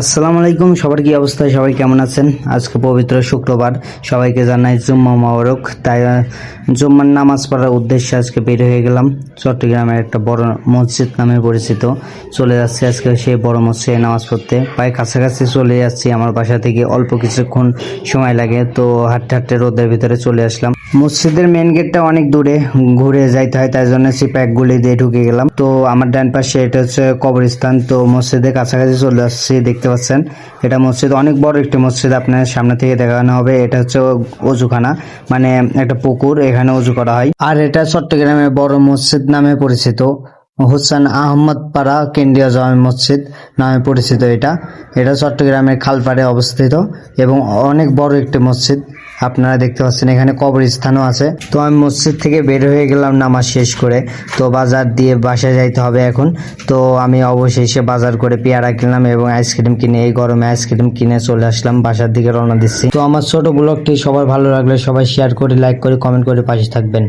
আসসালামু আলাইকুম, সবার কি অবস্থা? সবাই কেমন আছেন? আজকে পবিত্র শুক্রবার, সবাইকে জানাই জুম্মা মোবারক। তাই জুম্মার নামাজ পড়ার উদ্দেশ্যে আজকে বের হয়ে গেলাম। চট্টগ্রামের একটা বড় মসজিদ নামে পরিচিত চলে যাচ্ছি আজকে সেই বড় মসজিদে নামাজ পড়তে। প্রায় কাছাকাছি চলে যাচ্ছি, আমার বাসা থেকে অল্প কিছুক্ষণ সময় লাগে, তো হাঁটতে হাঁটতে রোদের ভিতরে চলে আসলাম। মসজিদের মেন গেটটা অনেক দূরে, ঘুরে যাইতে হয়, তাই জন্য সেই প্যাকগুলি দিয়ে ঢুকে গেলাম। তো আমার ডান পাশে এটা হচ্ছে কবরস্থান। তো মসজিদের কাছাকাছি চলে আসছি, দেখতে পাচ্ছেন এটা মসজিদ, অনেক বড় একটি মসজিদ। আপনার সামনে থেকে দেখানো হবে, এটা হচ্ছে অজুখানা, মানে একটা পুকুর, এখানে অজু করা হয়। আর এটা চট্টগ্রামের বড় মসজিদ নামে পরিচিত, হোসেন আহমদ পাড়া কেন্দ্রীয় জামে মসজিদ নামে পরিচিত। এটা এটা চট্টগ্রামের খালপাড়ে অবস্থিত এবং অনেক বড় একটি মসজিদ। আপনারা দেখতে পাচ্ছেন এখানে কবরস্থানও আছে। তো আমি মসজিদ থেকে বের হয়ে গেলাম নামাজ শেষ করে। তো বাজার দিয়ে বাসায় যাইতে হবে এখন। তো আমি অবশেষে বাজার করে পেয়ারা কিনলাম এবং আইসক্রিম কিনে, এই গরমে আইসক্রিম কিনে চলে আসলাম, বাসার দিকে রওনা দিচ্ছি। তো আমার ছোট ব্লগটি সবার ভালো লাগলে সবাই শেয়ার করে, লাইক করে, কমেন্ট করে পাশে থাকবেন।